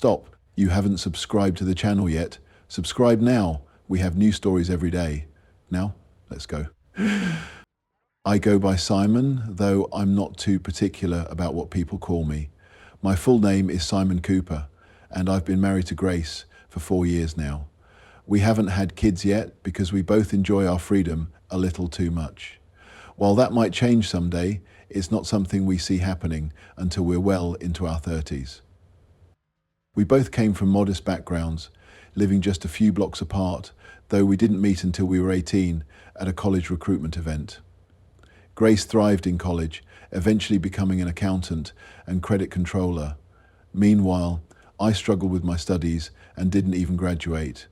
stop. You haven't subscribed to the channel yet. Subscribe now. We have new stories every day. Now, let's go. I go by Simon, though I'm not too particular about what people call me. My full name is Simon Cooper, and I've been married to Grace for 4 years now. We haven't had kids yet because we both enjoy our freedom a little too much. While that might change someday, it's not something we see happening until we're well into our 30s. We both came from modest backgrounds, living just a few blocks apart, though we didn't meet until we were 18 at a college recruitment event. Grace thrived in college, eventually becoming an accountant and credit controller. Meanwhile, I struggled with my studies and didn't even graduate.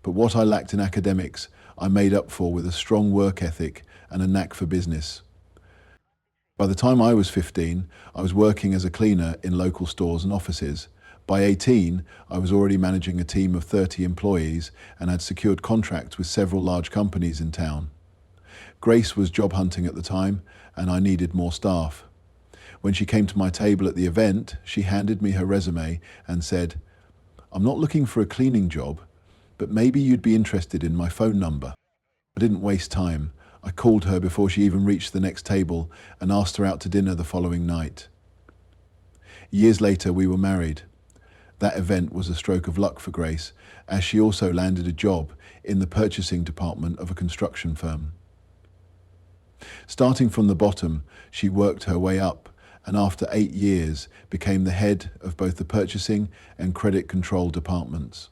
But what I lacked in academics, I made up for with a strong work ethic and a knack for business. By the time I was 15, I was working as a cleaner in local stores and offices. By 18, I was already managing a team of 30 employees and had secured contracts with several large companies in town. Grace was job hunting at the time, and I needed more staff. When she came to my table at the event, she handed me her resume and said, "I'm not looking for a cleaning job, but maybe you'd be interested in my phone number." I didn't waste time. I called her before she even reached the next table and asked her out to dinner the following night. Years later, we were married. That event was a stroke of luck for Grace, as she also landed a job in the purchasing department of a construction firm. Starting from the bottom, she worked her way up, and after 8 years became the head of both the purchasing and credit control departments.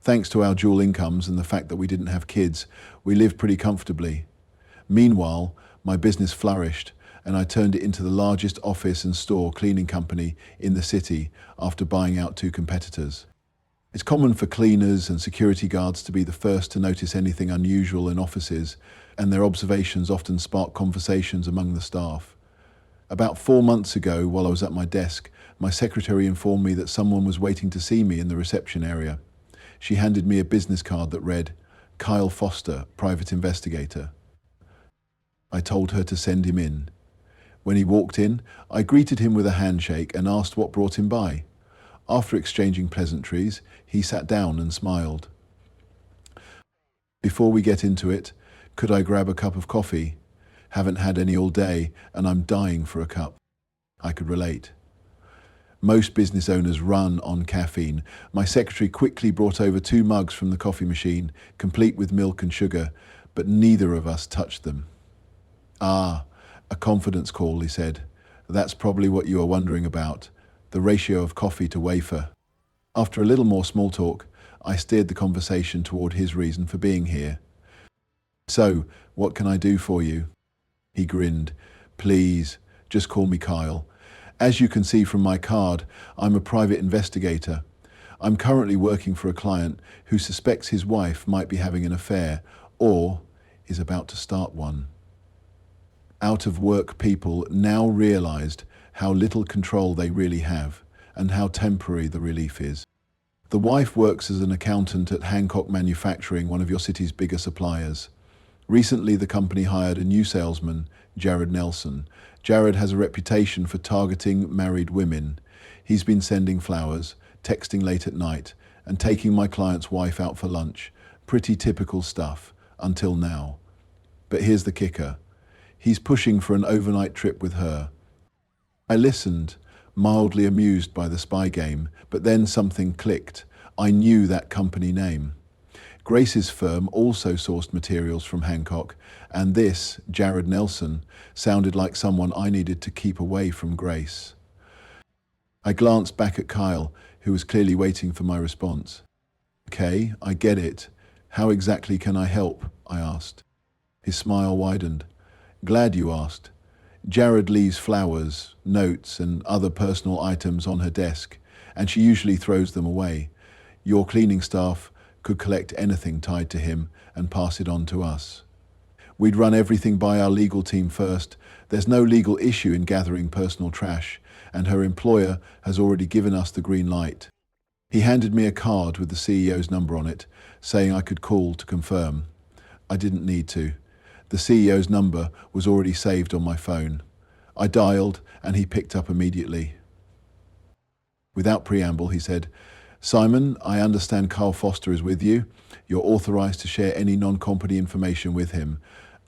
Thanks to our dual incomes and the fact that we didn't have kids, we lived pretty comfortably. Meanwhile, my business flourished, and I turned it into the largest office and store cleaning company in the city after buying out 2 competitors. It's common for cleaners and security guards to be the first to notice anything unusual in offices, and their observations often spark conversations among the staff. About 4 months ago, while I was at my desk, my secretary informed me that someone was waiting to see me in the reception area. She handed me a business card that read, "Kyle Foster, Private Investigator." I told her to send him in. When he walked in, I greeted him with a handshake and asked what brought him by. After exchanging pleasantries, he sat down and smiled. "Before we get into it, could I grab a cup of coffee? Haven't had any all day and I'm dying for a cup." I could relate. Most business owners run on caffeine. My secretary quickly brought over 2 mugs from the coffee machine, complete with milk and sugar, but neither of us touched them. "Ah, a confidence call," he said. "That's probably what you are wondering about, the ratio of coffee to wafer." After a little more small talk, I steered the conversation toward his reason for being here. "So, what can I do for you?" He grinned. "Please, just call me Kyle. As you can see from my card, I'm a private investigator. I'm currently working for a client who suspects his wife might be having an affair or is about to start one." Out-of-work people now realized how little control they really have and how temporary the relief is. The wife works as an accountant at Hancock Manufacturing, one of your city's bigger suppliers. Recently, the company hired a new salesman, Jared Nelson. Jared has a reputation for targeting married women. He's been sending flowers, texting late at night, and taking my client's wife out for lunch. Pretty typical stuff, until now. But here's the kicker. He's pushing for an overnight trip with her. I listened, mildly amused by the spy game, but then something clicked. I knew that company name. Grace's firm also sourced materials from Hancock, and this, Jared Nelson, sounded like someone I needed to keep away from Grace. I glanced back at Kyle, who was clearly waiting for my response. "Okay, I get it. How exactly can I help?" I asked. His smile widened. "Glad you asked. Jared leaves flowers, notes, and other personal items on her desk, and she usually throws them away. Your cleaning staff could collect anything tied to him and pass it on to us. We'd run everything by our legal team first. There's no legal issue in gathering personal trash, and her employer has already given us the green light." He handed me a card with the CEO's number on it, saying I could call to confirm. I didn't need to. The CEO's number was already saved on my phone. I dialed, and he picked up immediately. Without preamble, he said, "Simon, I understand Carl Foster is with you. You're authorized to share any non-company information with him.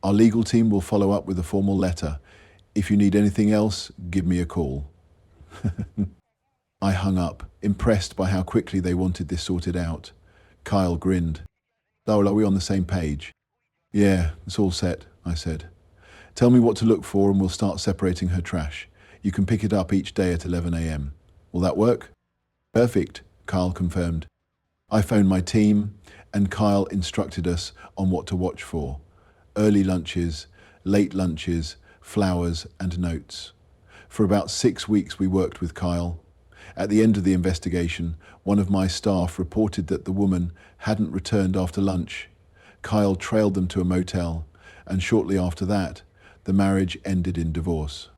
Our legal team will follow up with a formal letter. If you need anything else, give me a call." I hung up, impressed by how quickly they wanted this sorted out. Kyle grinned. "Oh, are we on the same page?" "Yeah, it's all set," I said. "Tell me what to look for and we'll start separating her trash. You can pick it up each day at 11 a.m. Will that work?" "Perfect," Kyle confirmed. I phoned my team and Kyle instructed us on what to watch for. Early lunches, late lunches, flowers and notes. For about 6 weeks we worked with Kyle. At the end of the investigation, one of my staff reported that the woman hadn't returned after lunch. Kyle trailed them to a motel, and shortly after that, the marriage ended in divorce.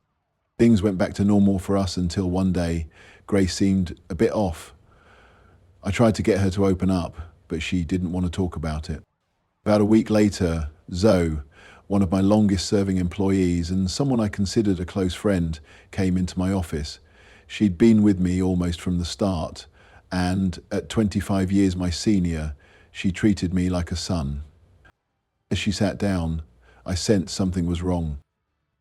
Things went back to normal for us until one day, Grace seemed a bit off. I tried to get her to open up, but she didn't want to talk about it. About a week later, Zoe, one of my longest serving employees and someone I considered a close friend, came into my office. She'd been with me almost from the start, and at 25 years my senior, she treated me like a son. As she sat down, I sensed something was wrong.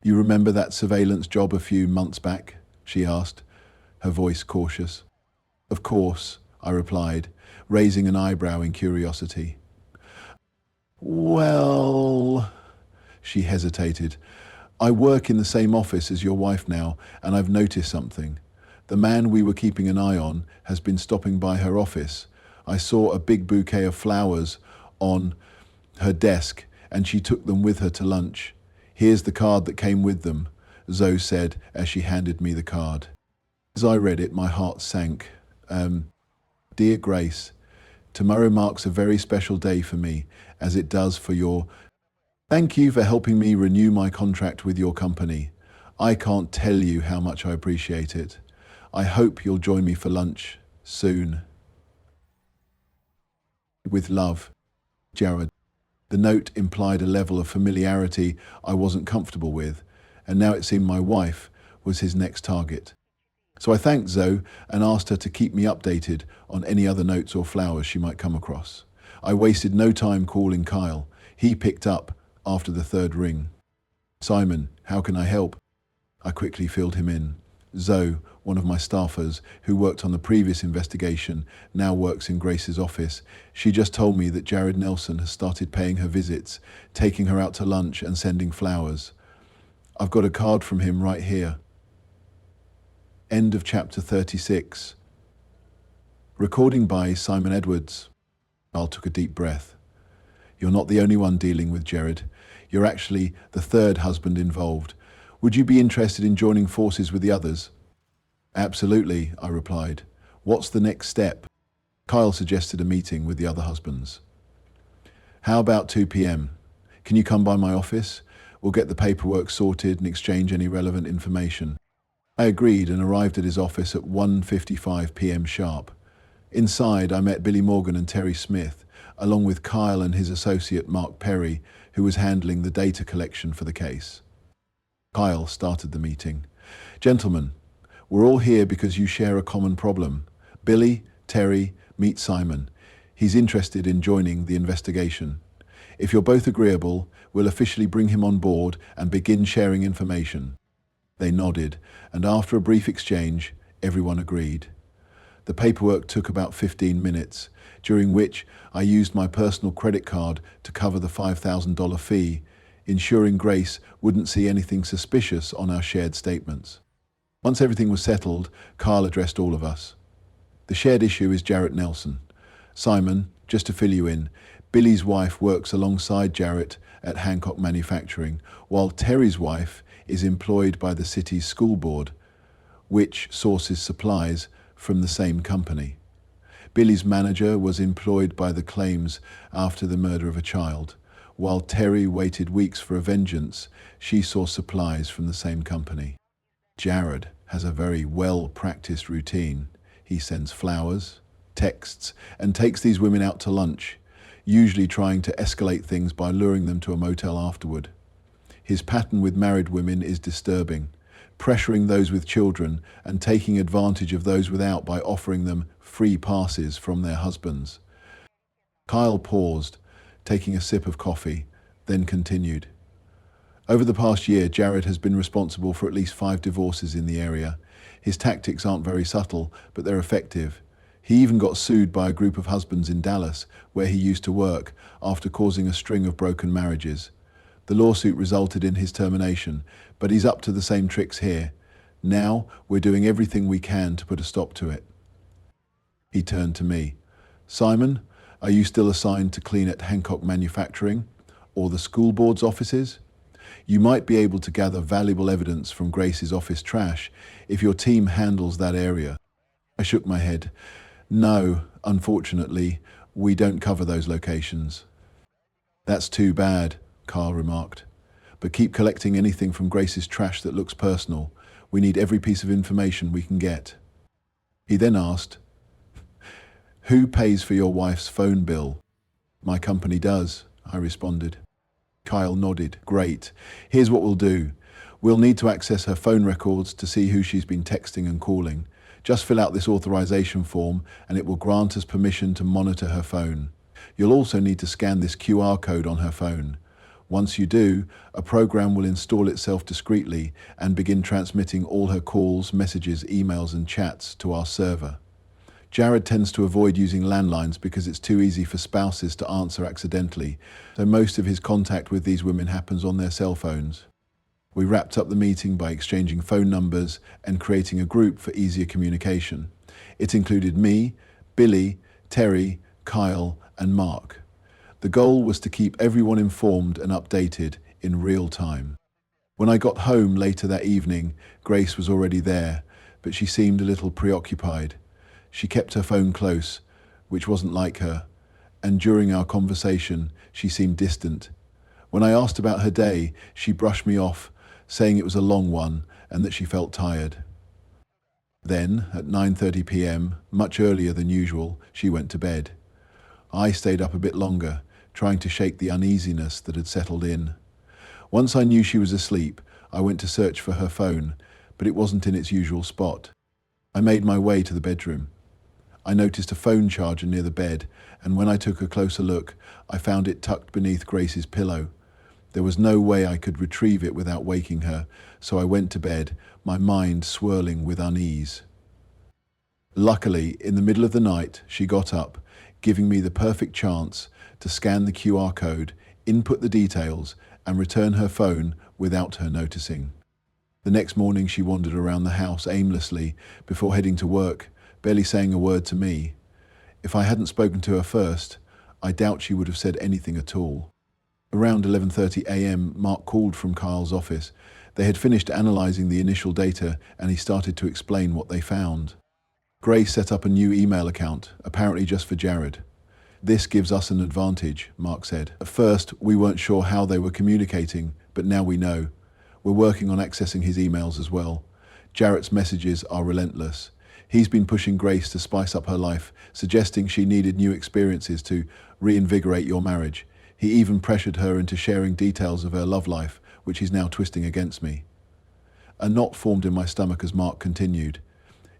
"You remember that surveillance job a few months back?" she asked, her voice cautious. "Of course," I replied, raising an eyebrow in curiosity. "Well," she hesitated. "I work in the same office as your wife now, and I've noticed something. The man we were keeping an eye on has been stopping by her office. I saw a big bouquet of flowers on her desk, and she took them with her to lunch. Here's the card that came with them," Zoe said as she handed me the card. As I read it, my heart sank. "Dear Grace, tomorrow marks a very special day for me, as it does for your... Thank you for helping me renew my contract with your company. I can't tell you how much I appreciate it. I hope you'll join me for lunch soon. With love, Jared." The note implied a level of familiarity I wasn't comfortable with, and now it seemed my wife was his next target. So I thanked Zoe and asked her to keep me updated on any other notes or flowers she might come across. I wasted no time calling Kyle. He picked up after the third ring. "Simon, how can I help?" I quickly filled him in. Zoe, one of my staffers who worked on the previous investigation, now works in Grace's office. She just told me that Jared Nelson has started paying her visits, taking her out to lunch and sending flowers. I've got a card from him right here. End of chapter 36. Recording by Simon Edwards. Al took a deep breath. "You're not the only one dealing with Jared. You're actually the third husband involved. Would you be interested in joining forces with the others?" "Absolutely," I replied. "What's the next step?" Kyle suggested a meeting with the other husbands. "How about 2 p.m? Can you come by my office? We'll get the paperwork sorted and exchange any relevant information." I agreed and arrived at his office at 1:55 p.m. sharp. Inside, I met Billy Morgan and Terry Smith, along with Kyle and his associate Mark Perry, who was handling the data collection for the case. Kyle started the meeting. "Gentlemen, we're all here because you share a common problem. Billy, Terry, meet Simon. He's interested in joining the investigation. If you're both agreeable, we'll officially bring him on board and begin sharing information." They nodded, and after a brief exchange, everyone agreed. The paperwork took about 15 minutes, during which I used my personal credit card to cover the $5,000 fee, ensuring Grace wouldn't see anything suspicious on our shared statements. Once everything was settled, Carl addressed all of us. "The shared issue is Jarrett Nelson. Simon, just to fill you in, Billy's wife works alongside Jarrett at Hancock Manufacturing, while Terry's wife is employed by the city's school board, which sources supplies from the same company. Billy's manager was employed by the claims after the murder of a child. While Terry waited weeks for a vengeance, she saw supplies from the same company. Jared has a very well-practiced routine. He sends flowers, texts, and takes these women out to lunch, usually trying to escalate things by luring them to a motel afterward. His pattern with married women is disturbing. pressuring those with children and taking advantage of those without by offering them free passes from their husbands. Kyle paused, taking a sip of coffee, then continued. Over the past year, Jared has been responsible for at least 5 divorces in the area. His tactics aren't very subtle, but they're effective. He even got sued by a group of husbands in Dallas, where he used to work, after causing a string of broken marriages. The lawsuit resulted in his termination, but he's up to the same tricks here. Now, we're doing everything we can to put a stop to it. He turned to me. Simon, are you still assigned to clean at Hancock Manufacturing or the school board's offices? You might be able to gather valuable evidence from Grace's office trash if your team handles that area. I shook my head. No, unfortunately, we don't cover those locations. That's too bad, Carl remarked. But keep collecting anything from Grace's trash that looks personal. We need every piece of information we can get. He then asked, who pays for your wife's phone bill? My company does, I responded. Kyle nodded. Great. Here's what we'll do. We'll need to access her phone records to see who she's been texting and calling. Just fill out this authorization form and it will grant us permission to monitor her phone. You'll also need to scan this QR code on her phone. Once you do, a program will install itself discreetly and begin transmitting all her calls, messages, emails, and chats to our server. Jared tends to avoid using landlines because it's too easy for spouses to answer accidentally, so most of his contact with these women happens on their cell phones. We wrapped up the meeting by exchanging phone numbers and creating a group for easier communication. It included me, Billy, Terry, Kyle, and Mark. The goal was to keep everyone informed and updated in real time. When I got home later that evening, Grace was already there, but she seemed a little preoccupied. She kept her phone close, which wasn't like her, and during our conversation, she seemed distant. When I asked about her day, she brushed me off, saying it was a long one and that she felt tired. Then, at 9:30 p.m., much earlier than usual, she went to bed. I stayed up a bit longer, trying to shake the uneasiness that had settled in. Once I knew she was asleep, I went to search for her phone, but it wasn't in its usual spot. I made my way to the bedroom. I noticed a phone charger near the bed, and when I took a closer look, I found it tucked beneath Grace's pillow. There was no way I could retrieve it without waking her, so I went to bed, my mind swirling with unease. Luckily, in the middle of the night, she got up, giving me the perfect chance to scan the QR code, input the details, and return her phone without her noticing. The next morning, she wandered around the house aimlessly before heading to work, barely saying a word to me. If I hadn't spoken to her first, I doubt she would have said anything at all. Around 11:30 a.m., Mark called from Kyle's office. They had finished analyzing the initial data, and he started to explain what they found. Grace set up a new email account, apparently just for Jared. This gives us an advantage, Mark said. At first, we weren't sure how they were communicating, but now we know. We're working on accessing his emails as well. Jared's messages are relentless. He's been pushing Grace to spice up her life, suggesting she needed new experiences to reinvigorate your marriage. He even pressured her into sharing details of her love life, which he's now twisting against me. A knot formed in my stomach as Mark continued.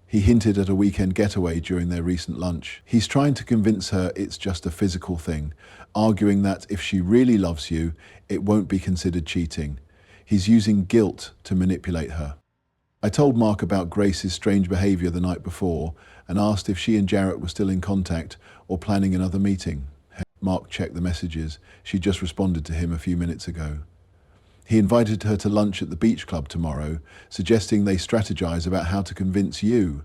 He hinted at a weekend getaway during their recent lunch. He's trying to convince her it's just a physical thing, arguing that if she really loves you, it won't be considered cheating. He's using guilt to manipulate her. I told Mark about Grace's strange behavior the night before and asked if she and Jarrett were still in contact or planning another meeting. Mark checked the messages. She just responded to him a few minutes ago. He invited her to lunch at the beach club tomorrow, suggesting they strategize about how to convince you.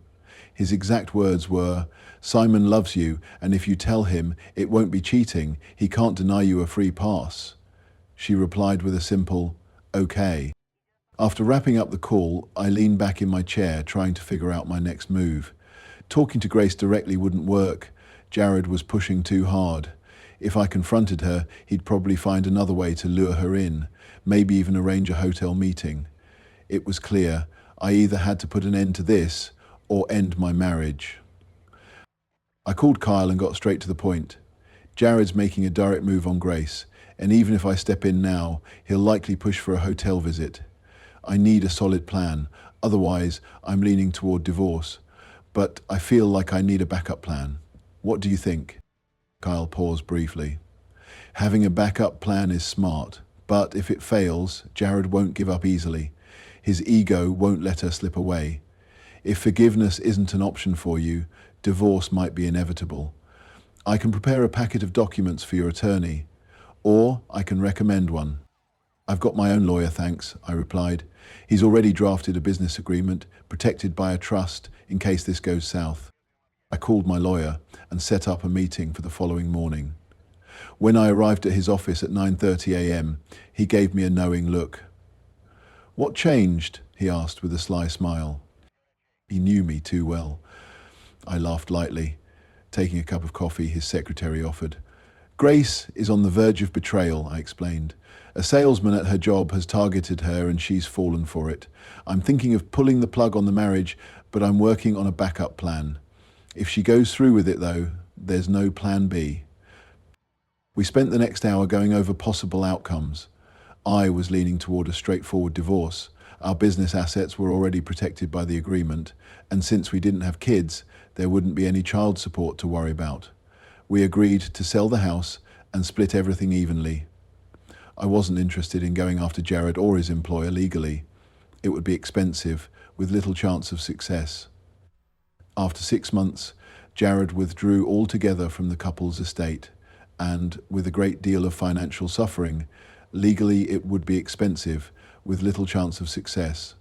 His exact words were, "Simon loves you, and if you tell him it won't be cheating, he can't deny you a free pass." She replied with a simple, "Okay." After wrapping up the call, I leaned back in my chair, trying to figure out my next move. Talking to Grace directly wouldn't work. Jared was pushing too hard. If I confronted her, he'd probably find another way to lure her in, maybe even arrange a hotel meeting. It was clear I either had to put an end to this or end my marriage. I called Kyle and got straight to the point. Jared's making a direct move on Grace, and even if I step in now, he'll likely push for a hotel visit. I need a solid plan. Otherwise, I'm leaning toward divorce. But I feel like I need a backup plan. What do you think? Kyle paused briefly. Having a backup plan is smart, but if it fails, Jared won't give up easily. His ego won't let her slip away. If forgiveness isn't an option for you, divorce might be inevitable. I can prepare a packet of documents for your attorney, or I can recommend one. I've got my own lawyer, thanks, I replied. He's already drafted a business agreement, protected by a trust in case this goes south. I called my lawyer and set up a meeting for the following morning. When I arrived at his office at 9:30 a.m., he gave me a knowing look. What changed? He asked with a sly smile. He knew me too well. I laughed lightly, taking a cup of coffee his secretary offered. Grace is on the verge of betrayal, I explained. A salesman at her job has targeted her and she's fallen for it. I'm thinking of pulling the plug on the marriage, but I'm working on a backup plan. If she goes through with it, though, there's no plan B. We spent the next hour going over possible outcomes. I was leaning toward a straightforward divorce. Our business assets were already protected by the agreement, and since we didn't have kids, there wouldn't be any child support to worry about. We agreed to sell the house and split everything evenly. I wasn't interested in going after Jared or his employer legally. It would be expensive, with little chance of success. After 6 months, Jared withdrew altogether from the couple's estate, and with a great deal of financial suffering, legally it would be expensive, with little chance of success.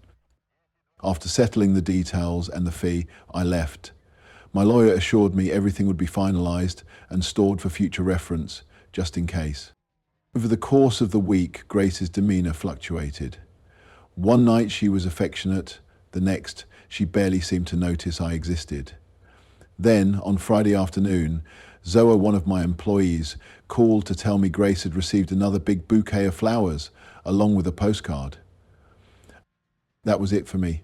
After settling the details and the fee, I left. My lawyer assured me everything would be finalized and stored for future reference, just in case. Over the course of the week, Grace's demeanor fluctuated. One night she was affectionate, the next she barely seemed to notice I existed. Then, on Friday afternoon, Zoa, one of my employees, called to tell me Grace had received another big bouquet of flowers, along with a postcard. That was it for me.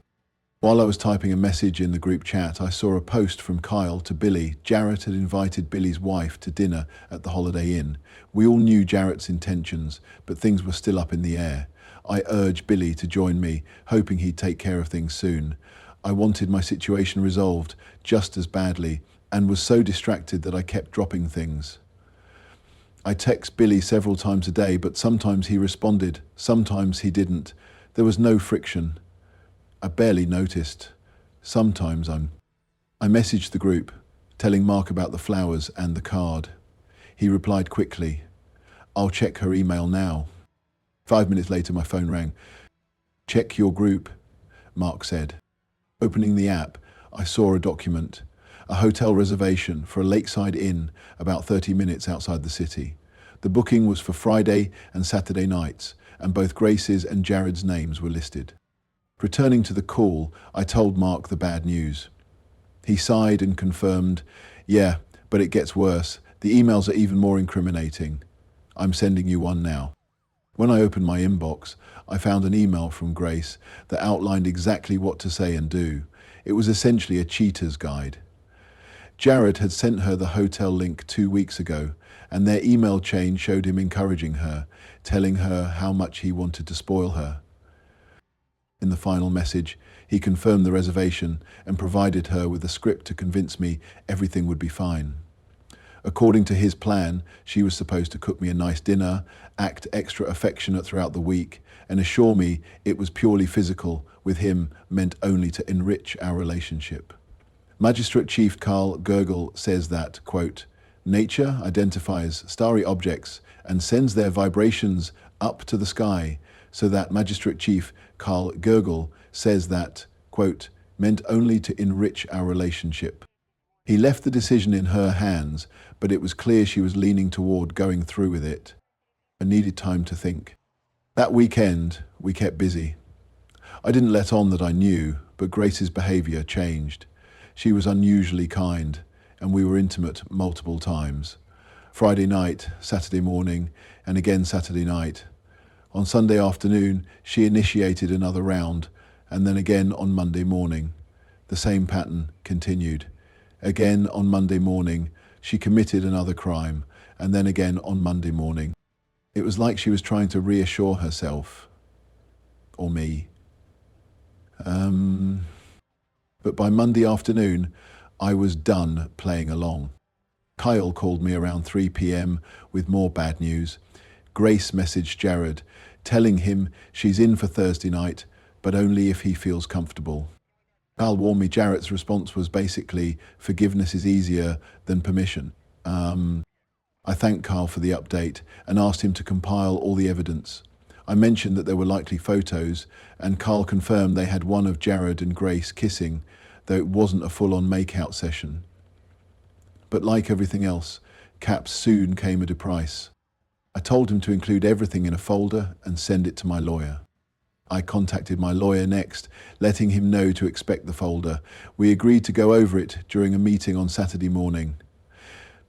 While I was typing a message in the group chat, I saw a post from Kyle to Billy. Jarrett had invited Billy's wife to dinner at the Holiday Inn. We all knew Jarrett's intentions, but things were still up in the air. I urged Billy to join me, hoping he'd take care of things soon. I wanted my situation resolved just as badly, and was so distracted that I kept dropping things. I text Billy several times a day, but sometimes he responded, sometimes he didn't. There was no friction. I barely noticed. Sometimes I messaged the group, telling Mark about the flowers and the card. He replied quickly, I'll check her email now. 5 minutes later, my phone rang. Check your group, Mark said. Opening the app, I saw a document, a hotel reservation for a lakeside inn about 30 minutes outside the city. The booking was for Friday and Saturday nights, and both Grace's and Jared's names were listed. Returning to the call, I told Mark the bad news. He sighed and confirmed, yeah, but it gets worse. The emails are even more incriminating. I'm sending you one now. When I opened my inbox, I found an email from Grace that outlined exactly what to say and do. It was essentially a cheater's guide. Jared had sent her the hotel link 2 weeks ago, and their email chain showed him encouraging her, telling her how much he wanted to spoil her. In the final message, he confirmed the reservation and provided her with a script to convince me everything would be fine. According to his plan, she was supposed to cook me a nice dinner, act extra affectionate throughout the week, and assure me it was purely physical, with him meant only to enrich our relationship. Magistrate Chief Carl Gergel says that, quote, nature identifies starry objects and sends their vibrations up to the sky, so that Magistrate Chief Carl Gergel says that, quote, meant only to enrich our relationship. He left the decision in her hands, but it was clear she was leaning toward going through with it. I needed time to think. That weekend, we kept busy. I didn't let on that I knew, but Grace's behavior changed. She was unusually kind, and we were intimate multiple times. Friday night, Saturday morning, and again Saturday night. On Sunday afternoon, she initiated another round, and then again on Monday morning. The same pattern continued. Again on Monday morning, she committed another crime, and then again on Monday morning. It was like she was trying to reassure herself, or me. Um, but by Monday afternoon, I was done playing along. Kyle called me around 3 p.m. with more bad news. Grace messaged Jared, telling him she's in for Thursday night, but only if he feels comfortable. Kyle warned me Jared's response was basically, forgiveness is easier than permission. I thanked Kyle for the update and asked him to compile all the evidence. I mentioned that there were likely photos, and Carl confirmed they had one of Jared and Grace kissing, though it wasn't a full-on make-out session. But like everything else, Caps soon came at a price. I told him to include everything in a folder and send it to my lawyer. I contacted my lawyer next, letting him know to expect the folder. We agreed to go over it during a meeting on Saturday morning.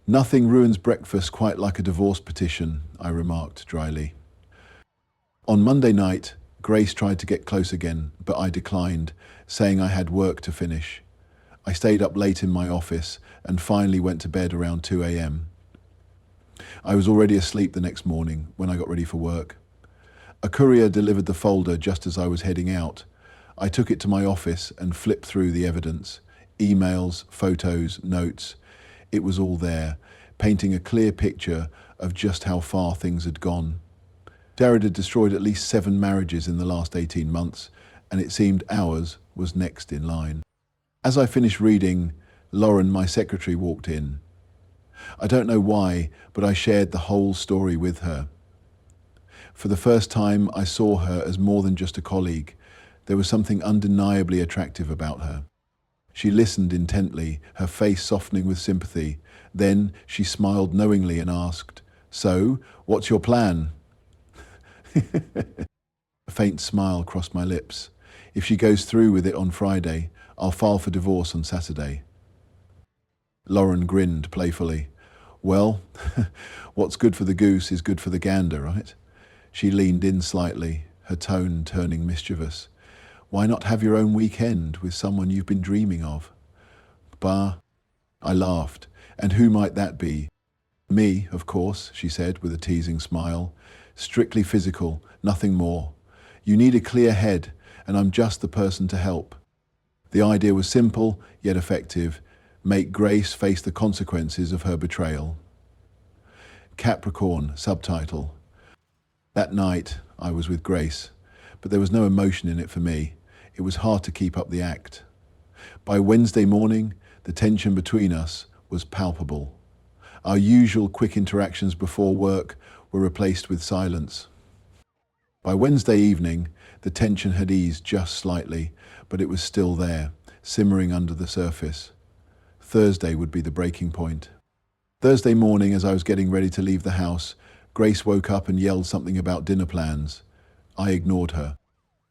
Nothing ruins breakfast quite like a divorce petition, I remarked dryly. On Monday night, Grace tried to get close again, but I declined, saying I had work to finish. I stayed up late in my office and finally went to bed around 2 a.m. I was already asleep the next morning when I got ready for work. A courier delivered the folder just as I was heading out. I took it to my office and flipped through the evidence, emails, photos, notes. It was all there, painting a clear picture of just how far things had gone. Jared had destroyed at least 7 marriages in the last 18 months, and it seemed ours was next in line. As I finished reading, Lauren, my secretary, walked in. I don't know why, but I shared the whole story with her. For the first time, I saw her as more than just a colleague. There was something undeniably attractive about her. She listened intently, her face softening with sympathy. Then she smiled knowingly and asked, "So, what's your plan?" A faint smile crossed my lips. If she goes through with it on Friday, I'll file for divorce on Saturday. Lauren grinned playfully. Well, what's good for the goose is good for the gander, right? She leaned in slightly, her tone turning mischievous. Why not have your own weekend with someone you've been dreaming of? Bah. I laughed. And who might that be? Me, of course, she said with a teasing smile. Strictly physical, nothing more. You need a clear head, and I'm just the person to help. The idea was simple, yet effective. Make Grace face the consequences of her betrayal. Capricorn, subtitle. That night, I was with Grace, but there was no emotion in it for me. It was hard to keep up the act. By Wednesday morning, the tension between us was palpable. Our usual quick interactions before work were replaced with silence. By Wednesday evening, the tension had eased just slightly, but it was still there, simmering under the surface. Thursday would be the breaking point. Thursday morning, as I was getting ready to leave the house, Grace woke up and yelled something about dinner plans. I ignored her.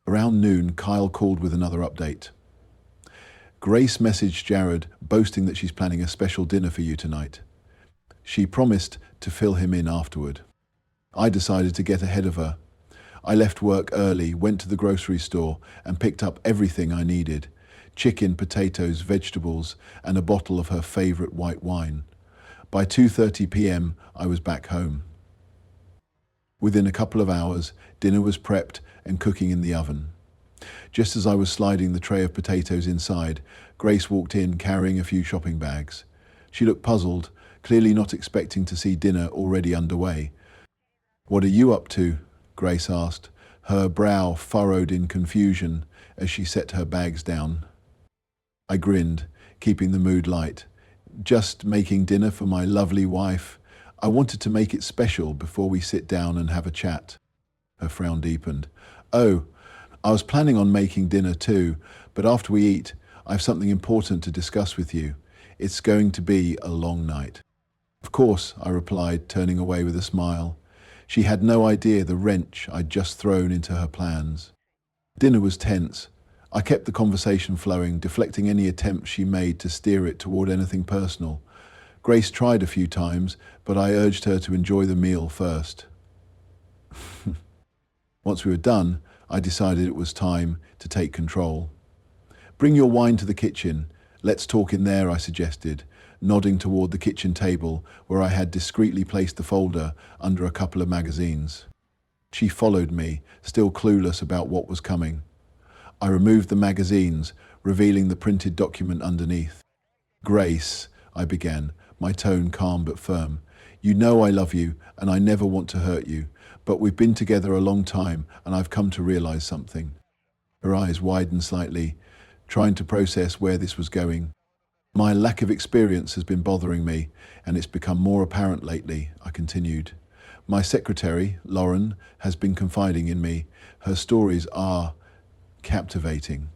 Around noon, Kyle called with another update. Grace messaged Jared, boasting that she's planning a special dinner for you tonight. She promised to fill him in afterward. I decided to get ahead of her. I left work early, went to the grocery store, and picked up everything I needed: chicken, potatoes, vegetables, and a bottle of her favorite white wine. By 2:30 p.m., I was back home. Within a couple of hours, dinner was prepped and cooking in the oven. Just as I was sliding the tray of potatoes inside, Grace walked in carrying a few shopping bags. She looked puzzled, clearly not expecting to see dinner already underway. "What are you up to?" Grace asked, her brow furrowed in confusion as she set her bags down. I grinned, keeping the mood light. "Just making dinner for my lovely wife. I wanted to make it special before we sit down and have a chat." Her frown deepened. "Oh, I was planning on making dinner too, but after we eat, I have something important to discuss with you. It's going to be a long night." "Of course," I replied, turning away with a smile. She had no idea the wrench I'd just thrown into her plans. Dinner was tense. I kept the conversation flowing, deflecting any attempts she made to steer it toward anything personal. Grace tried a few times, but I urged her to enjoy the meal first. Once we were done, I decided it was time to take control. "Bring your wine to the kitchen. Let's talk in there," I suggested, nodding toward the kitchen table where I had discreetly placed the folder under a couple of magazines. She followed me, still clueless about what was coming. I removed the magazines, revealing the printed document underneath. Grace, I began, my tone calm but firm. You know I love you and I never want to hurt you, but we've been together a long time and I've come to realize something. Her eyes widened slightly, trying to process where this was going. My lack of experience has been bothering me, and it's become more apparent lately, I continued. My secretary, Lauren, has been confiding in me. Her stories are captivating.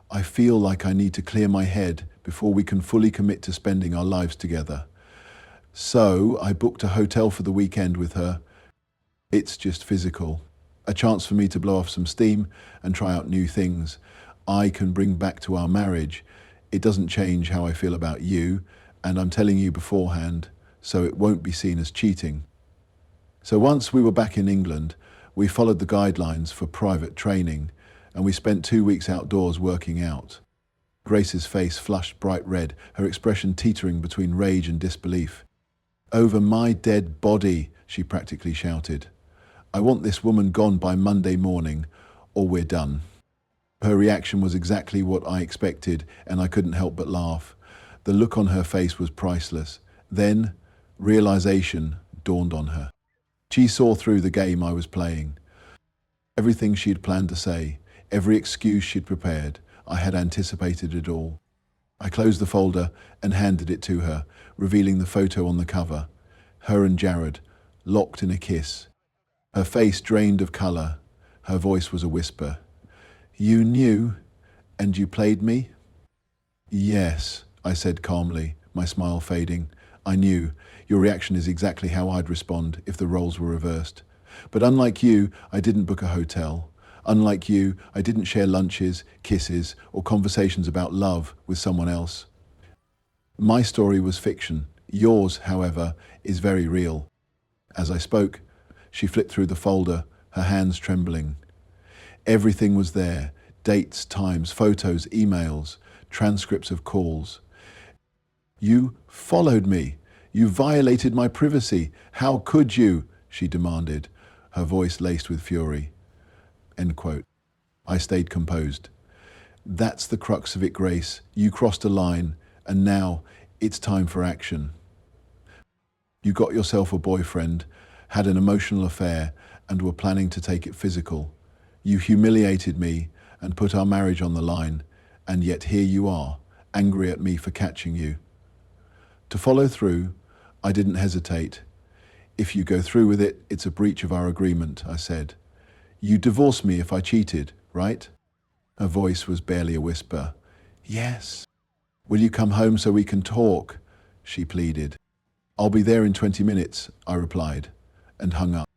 I feel like I need to clear my head before we can fully commit to spending our lives together. So I booked a hotel for the weekend with her. It's just physical. A chance for me to blow off some steam and try out new things I can bring back to our marriage. It doesn't change how I feel about you, and I'm telling you beforehand, so it won't be seen as cheating. So once we were back in England, we followed the guidelines for private training, and we spent 2 weeks outdoors working out. Grace's face flushed bright red, her expression teetering between rage and disbelief. Over my dead body, she practically shouted. I want this woman gone by Monday morning, or we're done. Her reaction was exactly what I expected, and I couldn't help but laugh. The look on her face was priceless. Then, realization dawned on her. She saw through the game I was playing. Everything she had planned to say, every excuse she'd prepared, I had anticipated it all. I closed the folder and handed it to her, revealing the photo on the cover. Her and Jared, locked in a kiss. Her face drained of color. Her voice was a whisper. You knew, and you played me? Yes, I said calmly, my smile fading. I knew. Your reaction is exactly how I'd respond if the roles were reversed. But unlike you, I didn't book a hotel. Unlike you, I didn't share lunches, kisses, or conversations about love with someone else. My story was fiction. Yours, however, is very real. As I spoke, she flipped through the folder, her hands trembling. Everything was there. Dates, times, photos, emails, transcripts of calls. You followed me. You violated my privacy. How could you? She demanded, her voice laced with fury. End quote. I stayed composed. That's the crux of it, Grace. You crossed a line, and now it's time for action. You got yourself a boyfriend, had an emotional affair, and were planning to take it physical. You humiliated me and put our marriage on the line, and yet here you are, angry at me for catching you. To follow through, I didn't hesitate. If you go through with it, it's a breach of our agreement, I said. You divorce me if I cheated, right? Her voice was barely a whisper. Yes. Will you come home so we can talk? She pleaded. I'll be there in 20 minutes, I replied, and hung up.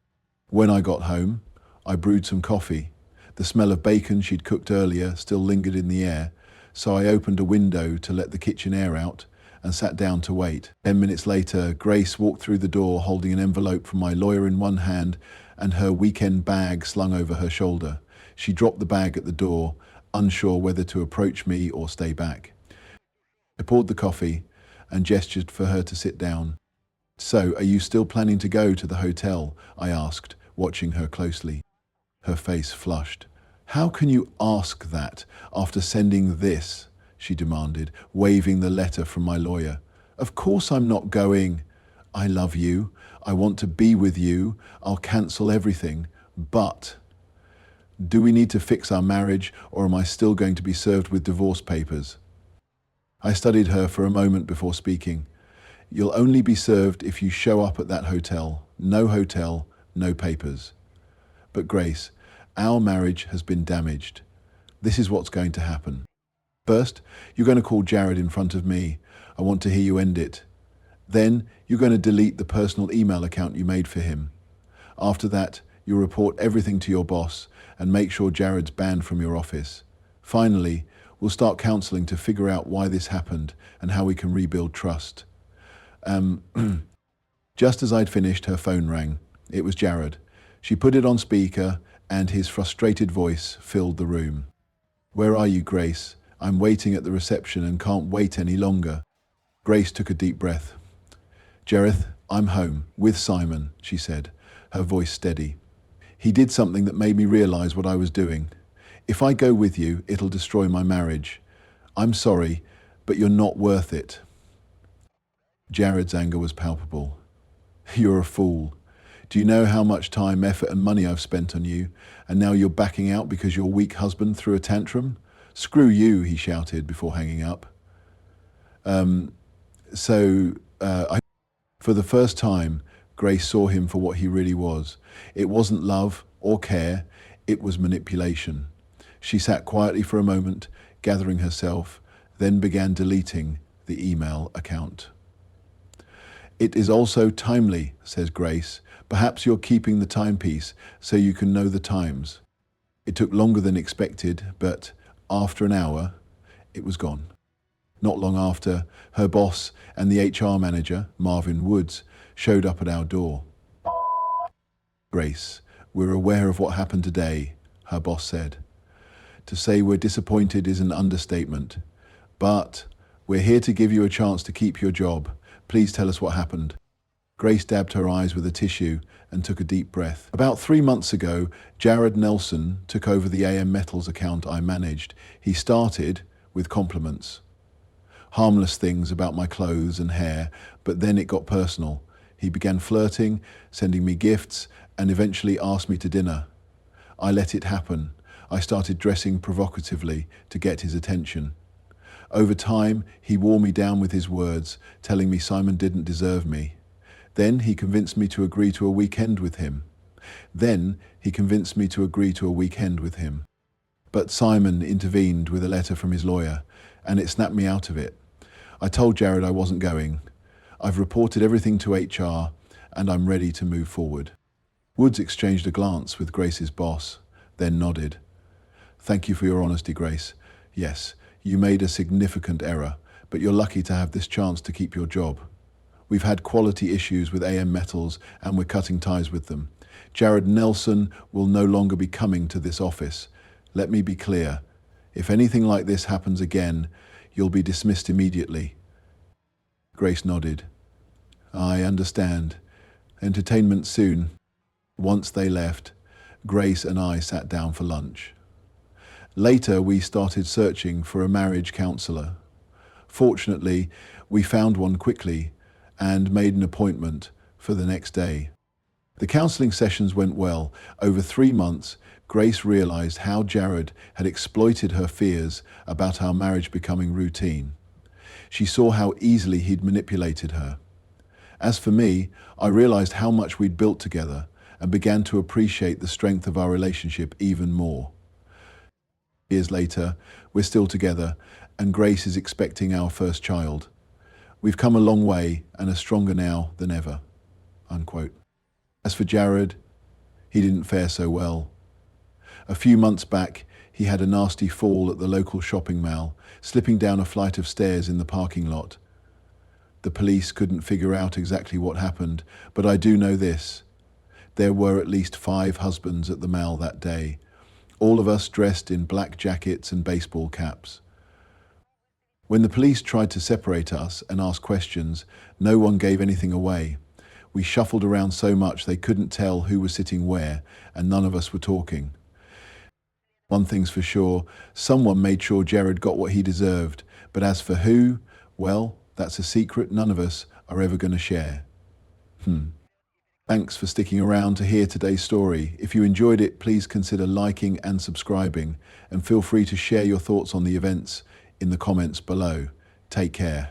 When I got home, I brewed some coffee. The smell of bacon she'd cooked earlier still lingered in the air, so I opened a window to let the kitchen air out and sat down to wait. 10 minutes later, Grace walked through the door holding an envelope from my lawyer in one hand and her weekend bag slung over her shoulder. She dropped the bag at the door, unsure whether to approach me or stay back. I poured the coffee and gestured for her to sit down. So, are you still planning to go to the hotel? I asked, watching her closely. Her face flushed. How can you ask that after sending this? She demanded, waving the letter from my lawyer. Of course I'm not going. I love you. I want to be with you. I'll cancel everything. But do we need to fix our marriage, or am I still going to be served with divorce papers? I studied her for a moment before speaking. You'll only be served if you show up at that hotel. No hotel, no papers. But Grace, our marriage has been damaged. This is what's going to happen. First, you're going to call Jared in front of me. I want to hear you end it. Then, you're going to delete the personal email account you made for him. After that, you'll report everything to your boss and make sure Jared's banned from your office. Finally, we'll start counseling to figure out why this happened and how we can rebuild trust. Just as I'd finished, her phone rang. It was Jared. She put it on speaker, and his frustrated voice filled the room. Where are you, Grace? I'm waiting at the reception and can't wait any longer. Grace took a deep breath. Jareth, I'm home, with Simon, she said, her voice steady. He did something that made me realize what I was doing. If I go with you, it'll destroy my marriage. I'm sorry, but you're not worth it. Jared's anger was palpable. You're a fool. Do you know how much time, effort, and money I've spent on you, and now you're backing out because your weak husband threw a tantrum? Screw you, he shouted before hanging up. For the first time, Grace saw him for what he really was. It wasn't love or care, it was manipulation. She sat quietly for a moment, gathering herself, then began deleting the email account. It is also timely, says Grace. Perhaps you're keeping the timepiece so you can know the times. It took longer than expected, but after an hour, it was gone. Not long after, her boss and the HR manager, Marvin Woods, showed up at our door. Grace, we're aware of what happened today, her boss said. To say we're disappointed is an understatement, but we're here to give you a chance to keep your job. Please tell us what happened. Grace dabbed her eyes with a tissue and took a deep breath. About 3 months ago, Jared Nelson took over the AM Metals account I managed. He started with compliments. Harmless things about my clothes and hair, but then it got personal. He began flirting, sending me gifts, and eventually asked me to dinner. I let it happen. I started dressing provocatively to get his attention. Over time, he wore me down with his words, telling me Simon didn't deserve me. Then he convinced me to agree to a weekend with him. But Simon intervened with a letter from his lawyer, and it snapped me out of it. I told Jared I wasn't going. I've reported everything to HR, and I'm ready to move forward. Woods exchanged a glance with Grace's boss, then nodded. Thank you for your honesty, Grace. Yes, you made a significant error, but you're lucky to have this chance to keep your job. We've had quality issues with AM Metals, and we're cutting ties with them. Jared Nelson will no longer be coming to this office. Let me be clear. If anything like this happens again, you'll be dismissed immediately. Grace nodded. I understand. Entertainment soon. Once they left, Grace and I sat down for lunch. Later, we started searching for a marriage counselor. Fortunately, we found one quickly and made an appointment for the next day. The counseling sessions went well. Over 3 months, Grace realized how Jared had exploited her fears about our marriage becoming routine. She saw how easily he'd manipulated her. As for me, I realized how much we'd built together and began to appreciate the strength of our relationship even more. Years later, we're still together, and Grace is expecting our first child. We've come a long way and are stronger now than ever." Unquote. As for Jared, he didn't fare so well. A few months back, he had a nasty fall at the local shopping mall, slipping down a flight of stairs in the parking lot. The police couldn't figure out exactly what happened, but I do know this. There were at least 5 husbands at the mall that day, all of us dressed in black jackets and baseball caps. When the police tried to separate us and ask questions, no one gave anything away. We shuffled around so much they couldn't tell who was sitting where, and none of us were talking. One thing's for sure, someone made sure Jared got what he deserved, but as for who, well, that's a secret none of us are ever going to share. Thanks for sticking around to hear today's story. If you enjoyed it, please consider liking and subscribing, and feel free to share your thoughts on the events in the comments below. Take care.